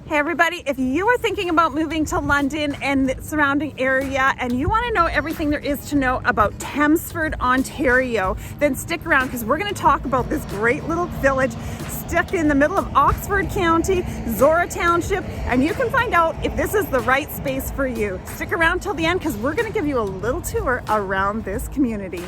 Hey everybody, if you are thinking about moving to London and the surrounding area and you want to know everything there is to know about Thamesford, Ontario, then stick around because we're going to talk about this great little village stuck in the middle of Oxford County, Zora Township, and you can find out if this is the right space for you. Stick around till the end because we're going to give you a little tour around this community.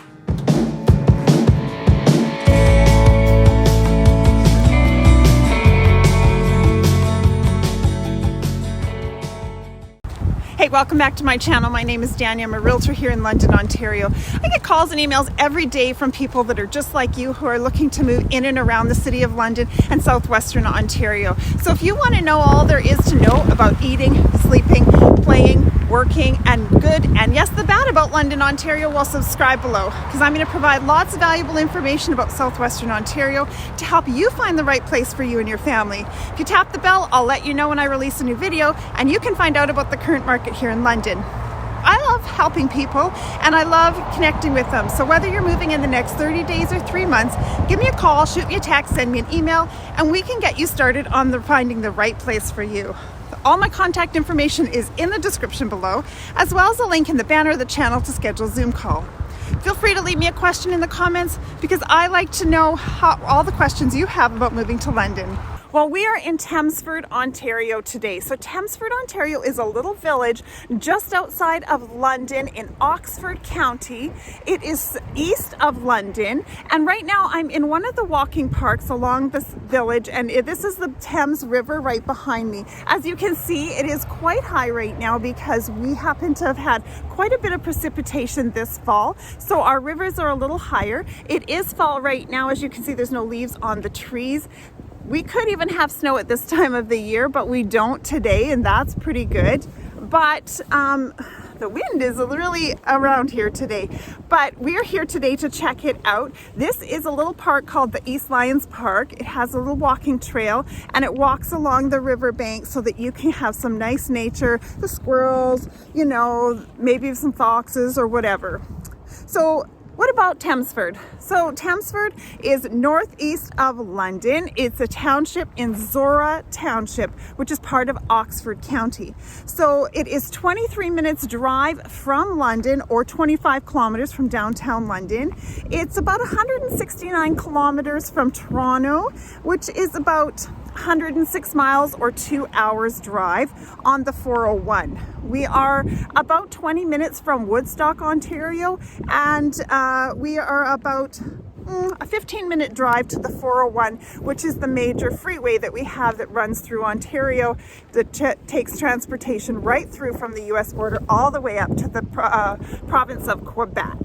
Hey, welcome back to my channel. My name is Dania. I'm a realtor here in London, Ontario. I get calls and emails every day from people that are just like you who are looking to move in and around the city of London and southwestern Ontario. So if you want to know all there is to know about eating, sleeping, playing, working, and good, and yes, the bad about London, Ontario, well, subscribe below because I'm going to provide lots of valuable information about southwestern Ontario to help you find the right place for you and your family. If you tap the bell, I'll let you know when I release a new video, and you can find out about the current market here in London. I love helping people and I love connecting with them. So whether you're moving in the next 30 days or 3 months, give me a call, shoot me a text, send me an email, and we can get you started on finding the right place for you. All my contact information is in the description below, as well as a link in the banner of the channel to schedule a Zoom call. Feel free to leave me a question in the comments because I like to know all the questions you have about moving to London. Well, we are in Thamesford, Ontario today. So Thamesford, Ontario is a little village just outside of London in Oxford County. It is east of London. And right now I'm in one of the walking parks along this village. And this is the Thames River right behind me. As you can see, it is quite high right now because we happen to have had quite a bit of precipitation this fall. So our rivers are a little higher. It is fall right now. As you can see, there's no leaves on the trees. We could even have snow at this time of the year, but we don't today, and that's pretty good. But the wind is really around here today. But we're here today to check it out. This is a little park called the East Lions Park. It has a little walking trail, and it walks along the riverbank so that you can have some nice nature, the squirrels, you know, maybe some foxes or whatever. So what about Thamesford? So Thamesford is northeast of London. It's a township in Zora Township, which is part of Oxford County. So it is 23 minutes drive from London or 25 kilometers from downtown London. It's about 169 kilometers from Toronto, which is about 106 miles or 2 hours drive on the 401. We are about 20 minutes from Woodstock, Ontario, and we are about a 15-minute drive to the 401, which is the major freeway that we have that runs through Ontario that takes transportation right through from the US border all the way up to the province of Quebec.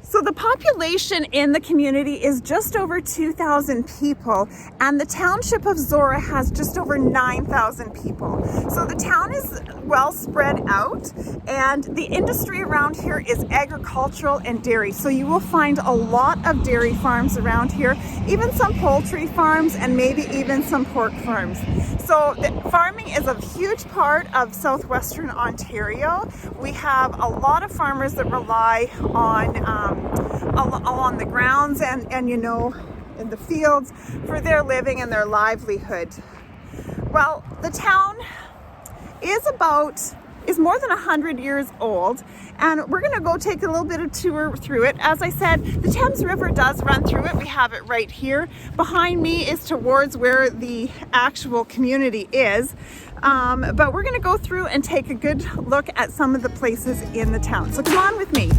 So the population in the community is just over 2,000 people, and the township of Zora has just over 9,000 people. So the town is well spread out, and the industry around here is agricultural and dairy. So you will find a lot of dairy farms around here, even some poultry farms, and maybe even some pork farms. So farming is a huge part of southwestern Ontario. We have a lot of farmers that rely on along the grounds and you know, in the fields for their living and their livelihood. Well, the town is more than 100 years old, and we're going to go take a little bit of tour through it. As I said, the Thames River does run through it. We have it right here. Behind me is towards where the actual community is. But we're going to go through and take a good look at some of the places in the town. So come on with me.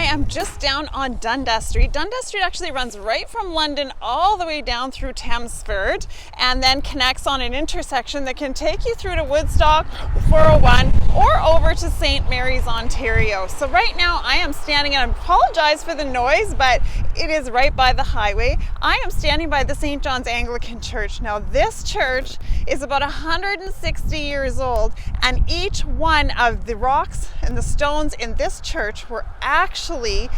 I'm just down on Dundas Street. Dundas Street actually runs right from London all the way down through Thamesford and then connects on an intersection that can take you through to Woodstock, 401, or over to St. Mary's, Ontario. So right now I am standing, and I apologize for the noise, but it is right by the highway. I am standing by the St. John's Anglican Church. Now this church is about 160 years old, and each one of the rocks and the stones in this church were actually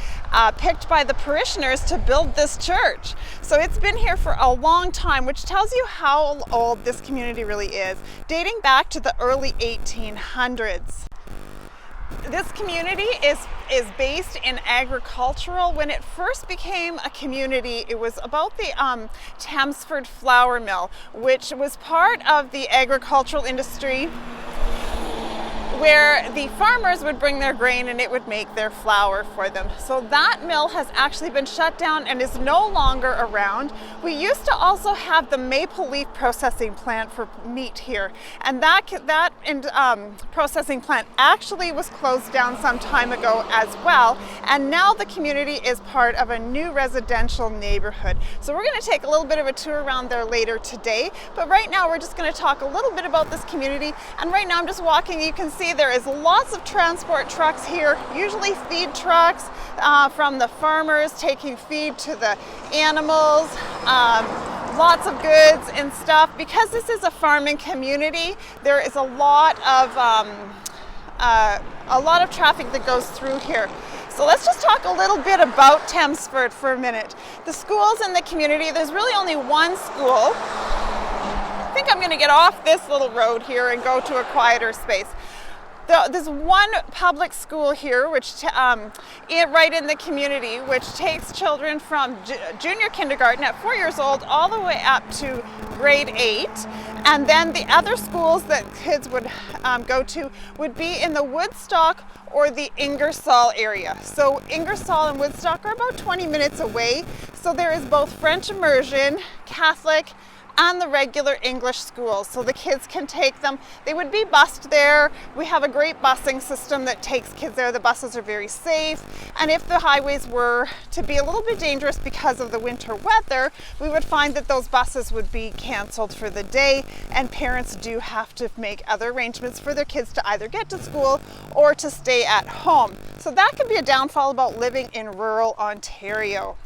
picked by the parishioners to build this church. So it's been here for a long time, which tells you how old this community really is, dating back to the early 1800s. This community is based in agricultural. When it first became a community, it was about the Thamesford flour mill, which was part of the agricultural industry, where the farmers would bring their grain and it would make their flour for them. So that mill has actually been shut down and is no longer around. We used to also have the maple leaf processing plant for meat here, and that processing plant actually was closed down some time ago as well, and now the community is part of a new residential neighborhood. So we're going to take a little bit of a tour around there later today, but right now we're just going to talk a little bit about this community. And right now I'm just walking. You can see there is lots of transport trucks here, usually feed trucks from the farmers taking feed to the animals, lots of goods and stuff. Because this is a farming community, there is a lot of traffic that goes through here. So let's just talk a little bit about Thamesford for a minute. The schools in the community, there's really only one school. I think I'm going to get off this little road here and go to a quieter space. There's one public school here, which right in the community, which takes children from junior kindergarten at 4 years old all the way up to grade 8. And then the other schools that kids would go to would be in the Woodstock or the Ingersoll area. So Ingersoll and Woodstock are about 20 minutes away. So there is both French immersion, Catholic, and the regular English schools. So the kids can take them. They would be bused there. We have a great busing system that takes kids there. The buses are very safe. And if the highways were to be a little bit dangerous because of the winter weather, we would find that those buses would be canceled for the day, and parents do have to make other arrangements for their kids to either get to school or to stay at home. So that could be a downfall about living in rural Ontario.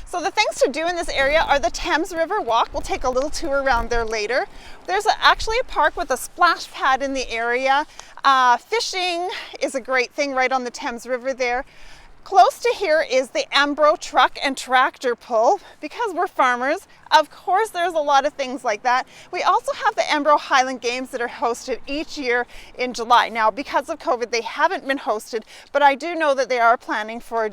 So the things to do in this area are the Thames River Walk. We'll take a little tour around there later. There's actually a park with a splash pad in the area. Fishing is a great thing right on the Thames River there. Close to here is the Ambro truck and tractor pull. Because we're farmers, of course there's a lot of things like that. We also have the Ambro Highland Games that are hosted each year in July. Now, because of COVID, they haven't been hosted, but I do know that they are planning for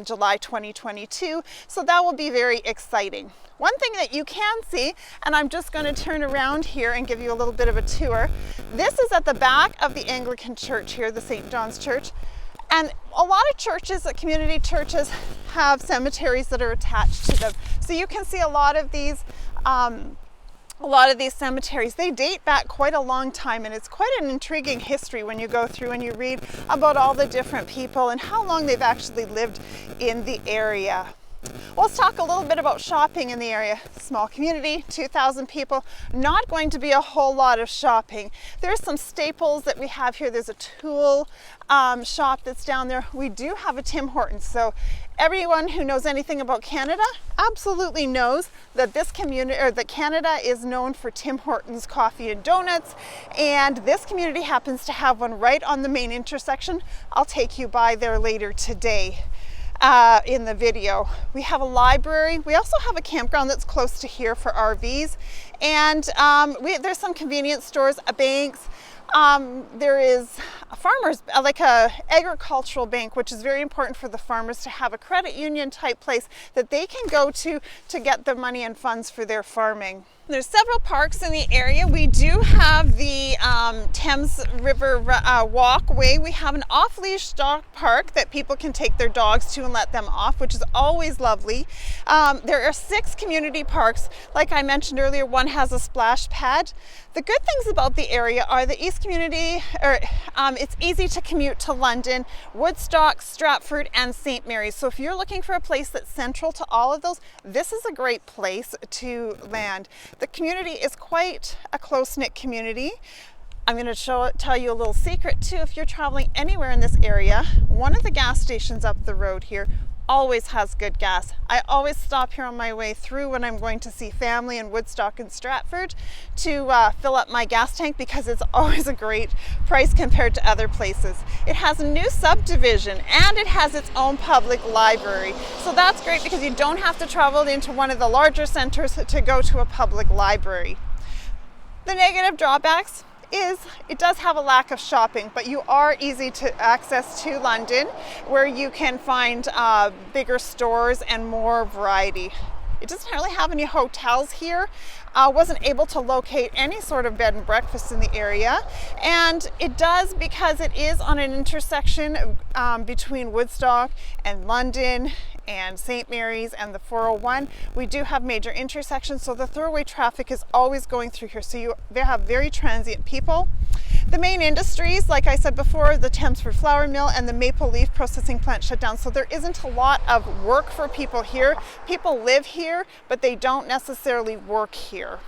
July 2022, so that will be very exciting. One thing that you can see, and I'm just going to turn around here and give you a little bit of a tour. This is at the back of the Anglican church here, the St. John's Church. And a lot of churches, community churches, have cemeteries that are attached to them. So you can see a lot of these cemeteries. They date back quite a long time, and it's quite an intriguing history when you go through and you read about all the different people and how long they've actually lived in the area. Well, let's talk a little bit about shopping in the area. Small community, 2,000 people, not going to be a whole lot of shopping. There's some staples that we have here. There's a tool shop that's down there. We do have a Tim Hortons. So everyone who knows anything about Canada absolutely knows that this community, or that Canada is known for Tim Hortons coffee and donuts. And this community happens to have one right on the main intersection. I'll take you by there later today. In the video. We have a library. We also have a campground that's close to here for RVs, and there's some convenience stores, banks. There is a farmers, like a agricultural bank, which is very important for the farmers to have a credit union type place that they can go to get the money and funds for their farming. There's several parks in the area. We do have the Thames River walkway. We have an off-leash dog park that people can take their dogs to and let them off, which is always lovely. There are 6 community parks. Like I mentioned earlier, one has a splash pad. The good things about the area are the East Community, it's easy to commute to London, Woodstock, Stratford, and St. Mary's. So if you're looking for a place that's central to all of those, this is a great place to land. The community is quite a close-knit community. I'm going to tell you a little secret too. If you're traveling anywhere in this area, one of the gas stations up the road here always has good gas. I always stop here on my way through when I'm going to see family in Woodstock and Stratford to fill up my gas tank, because it's always a great price compared to other places. It has a new subdivision and it has its own public library. So that's great because you don't have to travel into one of the larger centers to go to a public library. The negative drawbacks, is it does have a lack of shopping, but you are easy to access to London, where you can find bigger stores and more variety. It doesn't really have any hotels here. Wasn't able to locate any sort of bed and breakfast in the area, and it does, because it is on an intersection between Woodstock and London and St. Mary's and the 401. We do have major intersections, so the thoroughway traffic is always going through here, so they have very transient people. The main industries, like I said before, the Thamesford flour mill and the maple leaf processing plant shut down, so there isn't a lot of work for people here. People live here, but they don't necessarily work here.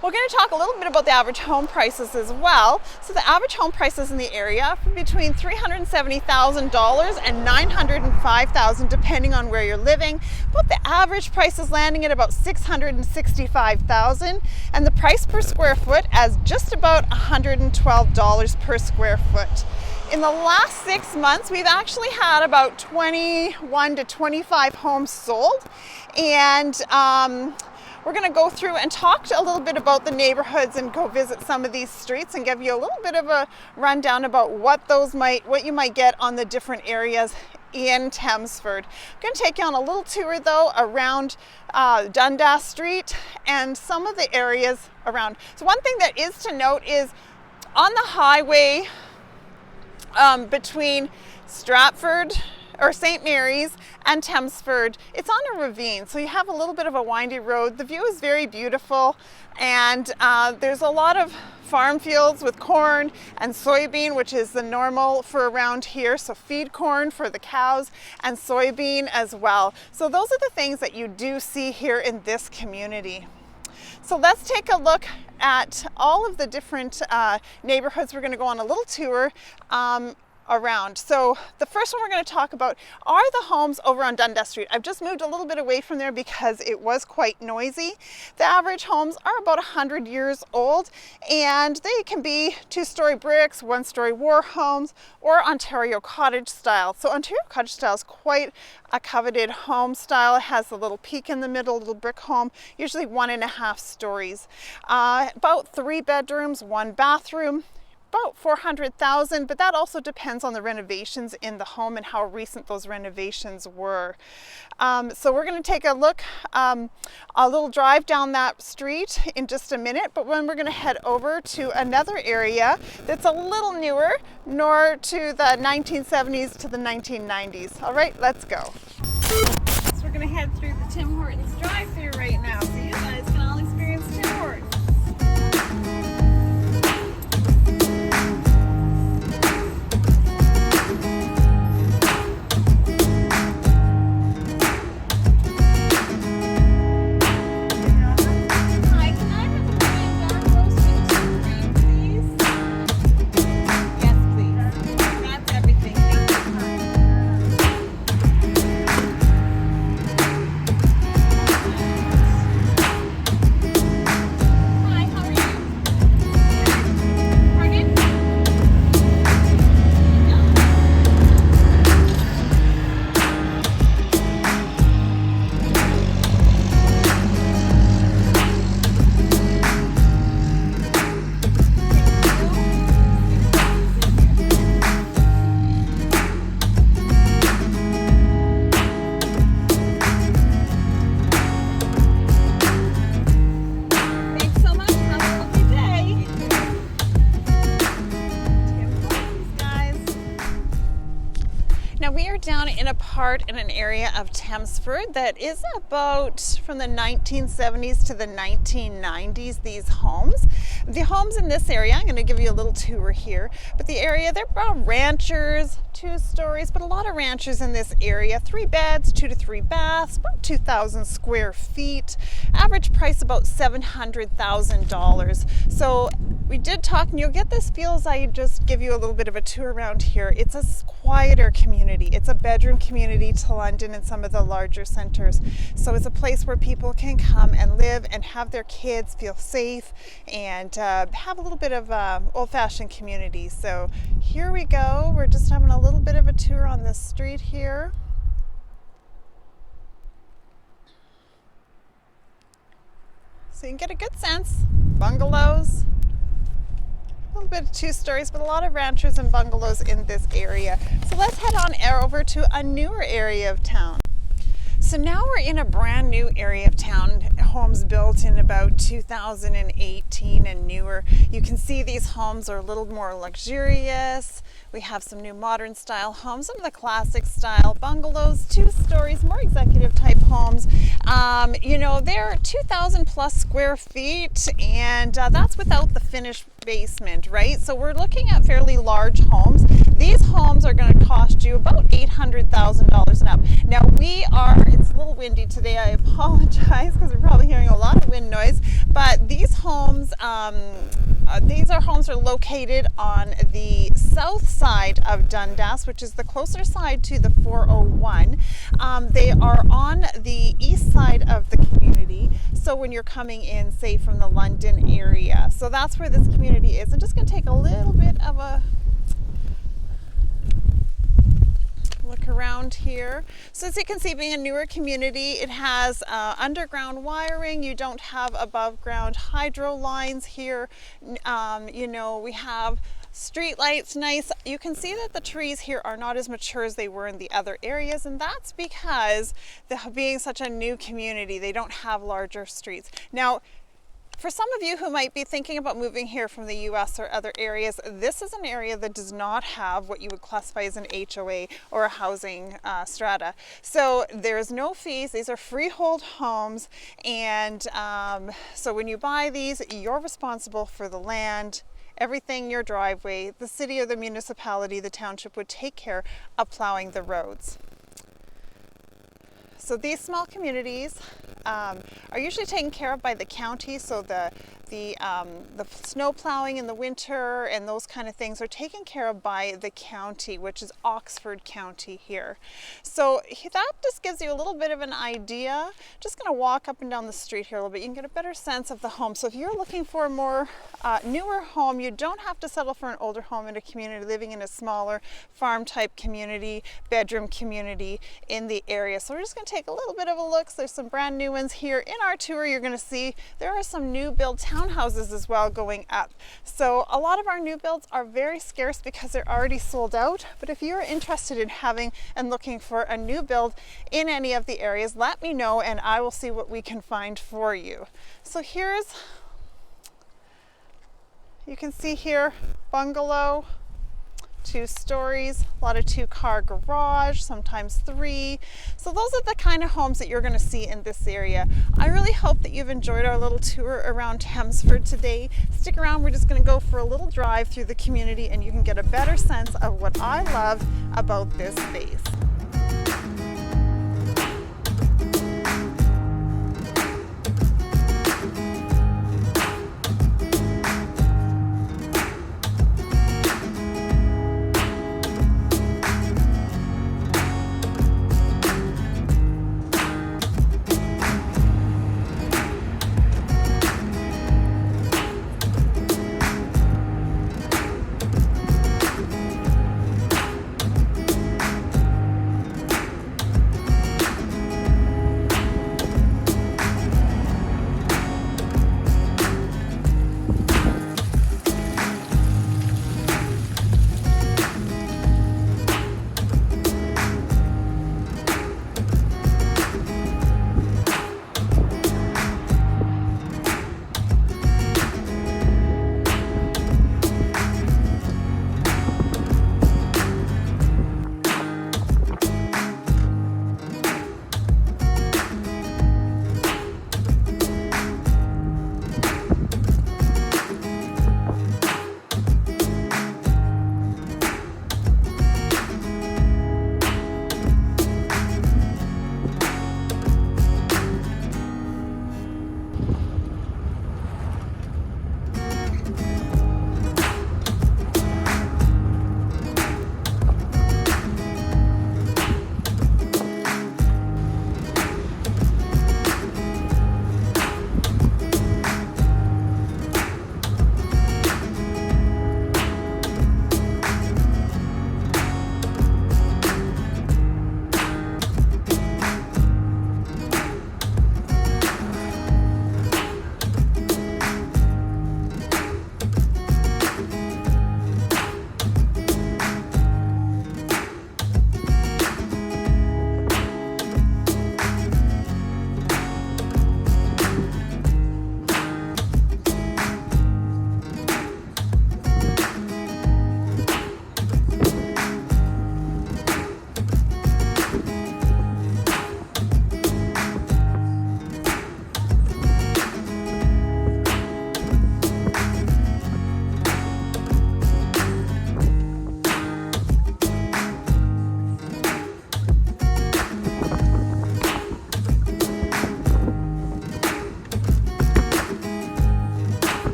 We're going to talk a little bit about the average home prices as well. So the average home prices in the area are between $370,000 and $905,000, depending on where you're living. But the average price is landing at about $665,000, and the price per square foot as just about $112 per square foot. In the last 6 months, we've actually had about 21 to 25 homes sold, and we're going to go through and talk a little bit about the neighborhoods and go visit some of these streets and give you a little bit of a rundown about what you might get on the different areas in Thamesford. I'm going to take you on a little tour though around Dundas Street and some of the areas around. So one thing that is to note is on the highway between Stratford or St. Mary's and Thamesford, it's on a ravine, so you have a little bit of a windy road. The view is very beautiful, and there's a lot of farm fields with corn and soybean, which is the normal for around here. So feed corn for the cows and soybean as well. So those are the things that you do see here in this community. So let's take a look at all of the different neighborhoods. We're going to go on a little tour around. So the first one we're going to talk about are the homes over on Dundas Street. I've just moved a little bit away from there because it was quite noisy. The average homes are about 100 years old, and they can be 2-story bricks, 1-story war homes, or Ontario cottage style. So Ontario cottage style is quite a coveted home style. It has a little peak in the middle, little brick home, usually 1.5 stories. About 3 bedrooms, 1 bathroom. About $400,000, but that also depends on the renovations in the home and how recent those renovations were. So we're going to take a look, a little drive down that street in just a minute, but then we're going to head over to another area that's a little newer, more to the 1970s to the 1990s. All right, let's go. So we're going to head through the Tim Hortons drive-thru right now, so you guys can all experience Tim Hortons. Down in a part in an area of Thamesford that is about from the 1970s to the 1990s, these homes. The homes in this area, I'm going to give you a little tour here, but the area, they're about ranchers, 2 stories, but a lot of ranchers in this area, 3 beds, 2 to 3 baths, about 2,000 square feet, average price about $700,000. So we did talk, and you'll get this feel as I just give you a little bit of a tour around here. It's a quieter community. It's a bedroom community to London and some of the larger centers. So it's a place where people can come and live and have their kids feel safe and have a little bit of old-fashioned community. So here we go. We're just having a little bit of a tour on this street here. So you can get a good sense. Bungalows. little bit of 2 stories, but a lot of ranchers and bungalows in this area. So let's head on over to a newer area of town. So now we're in a brand new area of town, homes built in about 2018 and newer. You can see these homes are a little more luxurious. We have some new modern style homes, some of the classic style bungalows, 2 stories, more executive type homes. They're 2,000 plus square feet, and that's without the finished basement, right? So we're looking at fairly large homes. These homes are going to cost you about $800,000 and up. Now it's a little windy today. I apologize because we're probably hearing a lot of wind noise, but these homes, are located on the south side of Dundas, which is the closer side to the 401. They are on the east side of the community. So when you're coming in, say from the London area, so that's where this community is. I'm just going to take a little bit of a look around here. So as you can see, being a newer community, it has underground wiring. You don't have above ground hydro lines here. We have street lights, nice. You can see that the trees here are not as mature as they were in the other areas, and that's because being such a new community, they don't have larger streets. Now, for some of you who might be thinking about moving here from the US or other areas, this is an area that does not have what you would classify as an HOA or a housing strata. So there's no fees. These are freehold homes. And so when you buy these, you're responsible for the land, everything, your driveway. The city or the municipality, the township would take care of plowing the roads. So these small communities are usually taken care of by the county. So the snow plowing in the winter and those kind of things are taken care of by the county, which is Oxford County here. So that just gives you a little bit of an idea. Just going to walk up and down the street here a little bit. You can get a better sense of the home. So if you're looking for a more newer home, you don't have to settle for an older home in a community, living in a smaller farm type community, bedroom community in the area. So we're just going to take a little bit of a look. So there's some brand new ones here. In our tour, you're going to see there are some new build townhouses as well going up. So a lot of our new builds are very scarce because they're already sold out. But if you're interested in having and looking for a new build in any of the areas, let me know and I will see what we can find for you. So you can see here, bungalow, 2 stories, a lot of 2-car garage, sometimes 3. So those are the kind of homes that you're going to see in this area. I really hope that you've enjoyed our little tour around Thamesford today. Stick around, we're just going to go for a little drive through the community and you can get a better sense of what I love about this space.